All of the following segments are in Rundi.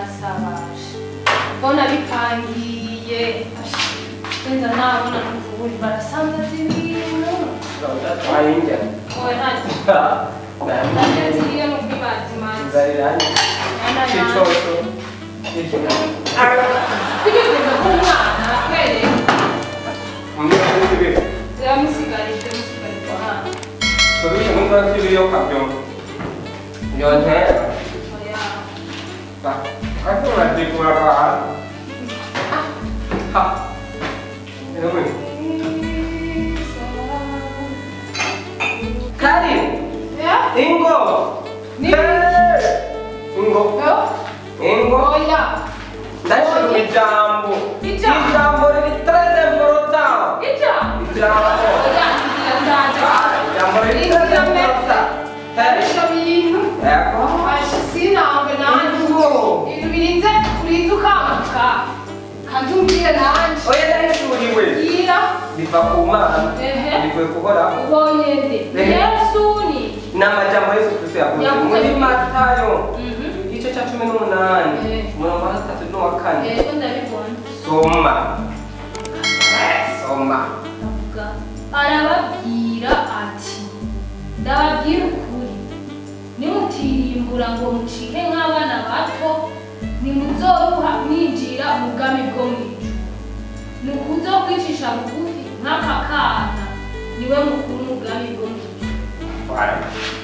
barasabasha mbona bipangiye nza nabona n'ubundi barasanza zibintu Ainda. oya ntacyo ziriye mu bw'ibazimanzi Zarirani. Chichoto. tugeze ku mwana kwereka Mungkin yamusigarije hano Soalnya mungkin video kampion. Nyonhe. oya Nah, aku lagi keluar. Ha. Ini apa? Karin. ya Ingo. Ni. Ingo. yo Ingo. oya Adesso mi jambo. Mi jambo. Mi jambo di 3 tempo rottato. ija Mi jambo. oya ndaje Jambo di 3 tempo rottato. Arisha bintu Ecco. asha sinambe nanje Ingo. ibintu birinze kurinze ukanguka kandi umbwire nanje Oya dai studi we. ira Biva kumana. Ehe. Biva kuhora. ubonye nde yesu ni N'amajambo Yesu Kristo yavuze Yavuze muri iki? Matayo Mhm. igice cya 18 Eh. umurongo wa 3 n'uwa 4 yego ndabibona soma soma avuga arababwira ati ndababwira ukuri nimutirimbura ngo mucike nk'abana bato nimuzoruha mwinjira mu bwami bwo mu ijuru ni ukuzokwicisha bugufi nk'aka kana niwe mukuru mu bwami bwo mu ijuru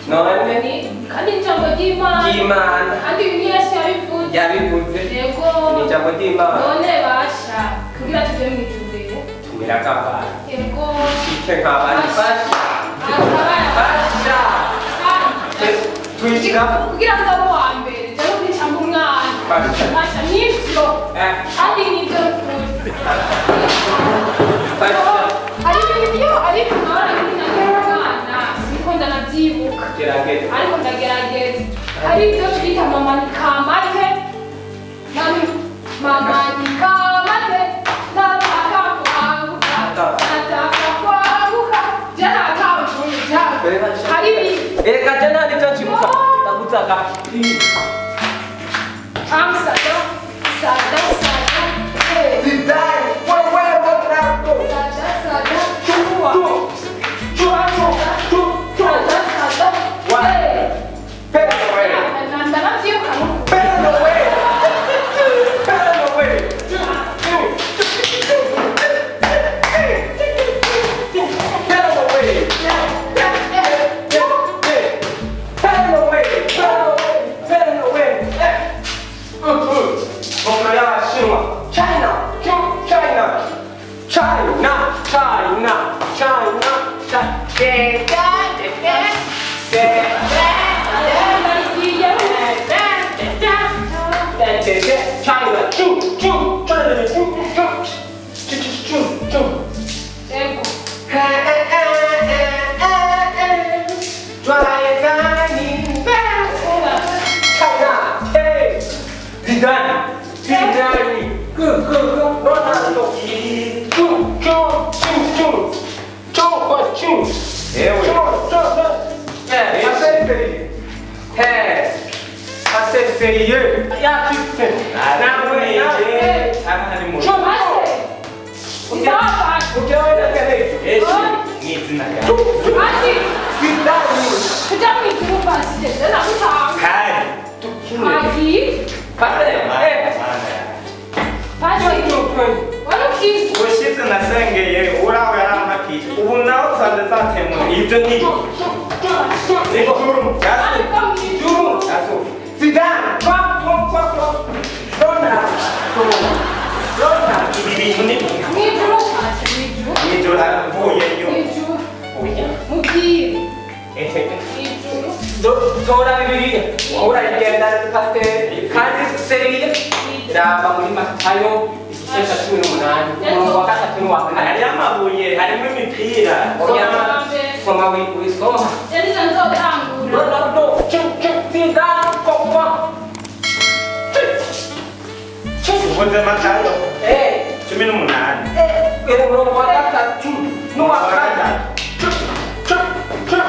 none kandi ijambo ry'imana ry'Imana kandi ibi ni yesu yabivuze yabivuze yego ni ijambo ry'Imana none basha kugira tujye mu ijuru rero tumira kabana yego ike kabana fasha fasha twishyira kugira ngo abe uwa mbere jya kwica mu mwana fasha basha nibyo kandi nibyo rukuri fasha hari ibintu ariko nkabona nk'inange umwana siko ndanabyibuka gerageza ariko ndagerageza hari ibyo twita mamanikamate mamanikamate nataka kuanguka nataka kuanguka jana akawa shule jana hari ibintu kajana nitachibuka ndakutaka amsada sada zidai wewe mwanako sada sada chua chua sada sada Pera wewe ndanavyibuka nuko Pera wewe Pera wewe Sérieux? Ya tu fais.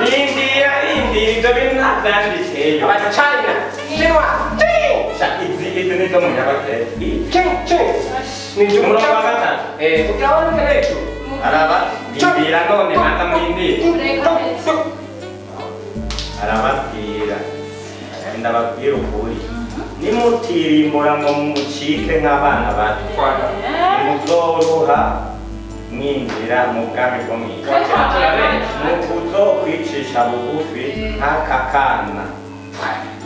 India, India, China, China, izi nizo munyabatete. Ceng. Ni Umurongo wa jumla. gatatu. Ukiabona hejuru. Araba imbira none banza mwindi. Arababwira. Ndababwira ukuri. Nimutirimbura ngo mucike nk'abana bato. Nimuzoroha mwinjira mu bwami bwo mw'ijuru. Mukuzokwicisha bugufi nk'aka kana.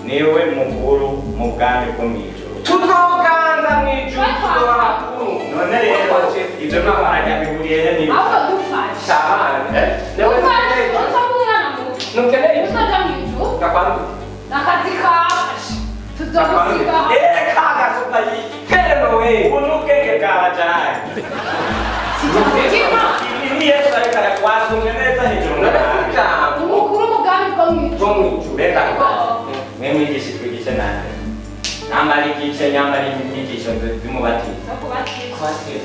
Niwe mukuru mu bwami bwo mw'ijuru. Tuzoganza mw'ijuru tuzobakuru. None rero ivyo n'abana bihuriye n'ibi. ahubwo dufashe Sabana. dufashe utabungana mu Nukeneye uzaja mw'ijuru Gakwandi. n'akazi kafashe tuzogusiga Kaga sopa yi. Kero we. Ubu n'ubwenge bwabajanye. kima Ibi ni Yesu ariko arakwasumye neza hejuru n'ahandi. Nabafita. umukuru umugambi bwo mw'ijuru Bwo mw'ijuru. Mbega mwe mwigisha twigishe nande. Nyamara igice nyamara inyigisho zimubatiza. no kubatiza Kwatira.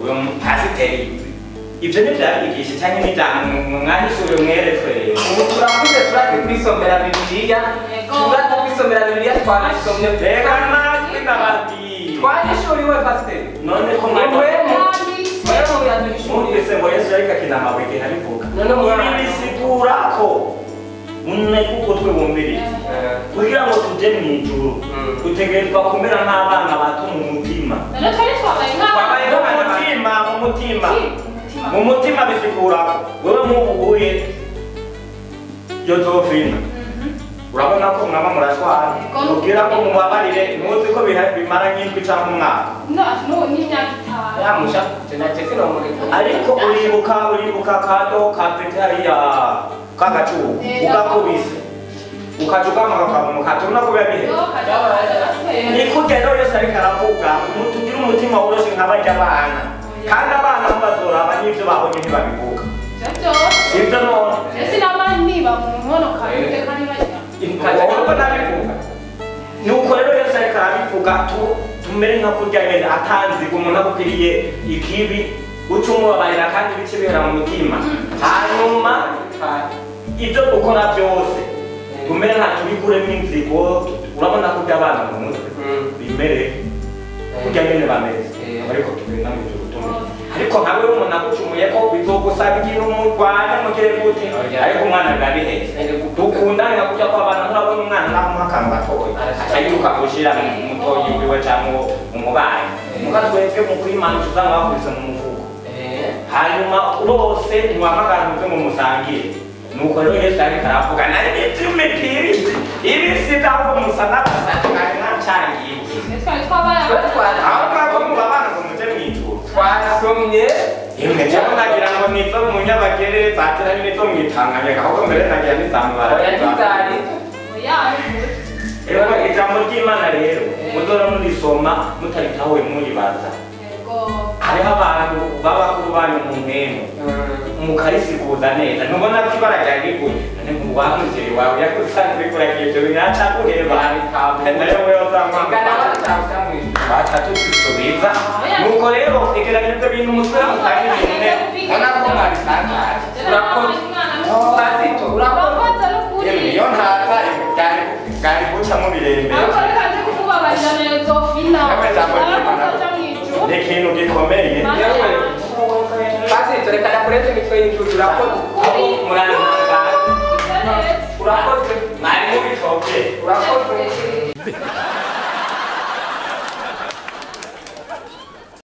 Uyu pasiteri ivyo nivyabigisha canke n'ijambo mwahishuye mweretswe rero. Ubu turakuze turazi kwisomera Bibiliya. Turazi kwisomera Bibiliya twabisomye. Reka natwe ndababwira. Twanyishuriwe pasiteri. None ko Wewe yanditse wewe yadurishuriye. mwumvise ngo Yesu yariko akina amabuye harivuga. None mwana. Ibi bisigura ko mune kuko twe bumviriye. Kugira ngo tuje mw'ijuru dutegerezwa kumera nk'abana bato mu mutima. none twari twabaye nk'abana mu mutima bisigura wewe nk'ubuye Josephine urabona ko mwaba murashwana kugira ngo mubabarire muzi ko bimara nk'indwi cyangwa umwaka n'imyaka itanu Yamusha. Tunacheze na mureko. ariko uribuka kado ka petariya kagacubu ugakubise ukaca ukamagakwa mukatuna kubera bihe ni kurya rero Yesu ariko aravuga tugire umutima woroshe nk'abarya abana kandi abana mubazoraba n'ivyo babonye ntibabivuga sivyo none ese n'abandi niba mu nkono kabite kandi bajya uko nabivuga nuko rero Yesu ariko arabivuga tumere nka kurya nyene atanziga umuntu agukiriye ikibi uca umubabarira kandi ibice bihera mu mutima hanyuma ivyo dukora vyose tumere nka tubikuremo inzigo urabona kurya abana mu mutwe bimere kurya nyene bameze ariko tugenda mu ijuru tumwe ariko nkawe umuntu agucumuye ko bizogusaba ikintu murwanya mugire gute ariko umwana birabiheze dukundane nka kurya kw'abana urabona umwana namuha akantu gatoya acayiruka gushira mu mutoyi wiwe canke umubanyi muga twebwe mu kwimana tuzanga bakubise mu mufuko hanyuma urose muhamagara muze mu musangire nuko rero Yesu ariko aravuga nari bitumipiri ibi sitahubwo musa n'abasazi kandi ntacangiye twari twabaye aho mwako mubabana ngo muje mw'ijuru Twasomye. imwe cyangwa nagira ngo nizo mu nyabagere zatira nizo mwitanganyika ahubwo mbere nagira n'izambara Oya ntizari. rero ijambo ry'Imana rero muzora murisoma mutaritahuye muribaza hariho abantu b'abakuru banyu mu ntemu mukarisiguza neza ntubona ko ibara ryagiguye none mu wamujeri wawe yakusanze kuragiye ibyo binaca guheba nayo wewe Ingana uzamwambara batawusamwe. batatu kwisubiza nuko rero igerageza ibintu umusore mutangirire ubona ko mwabisangaje Pasito urakoze. iyo ntaza bwari guca mu birembe ni ikintu gikomeye Pasito reka nakurete imitwe y'injuju urakoze. murantangaje Urakoze. mwari mubitoke Urakoze.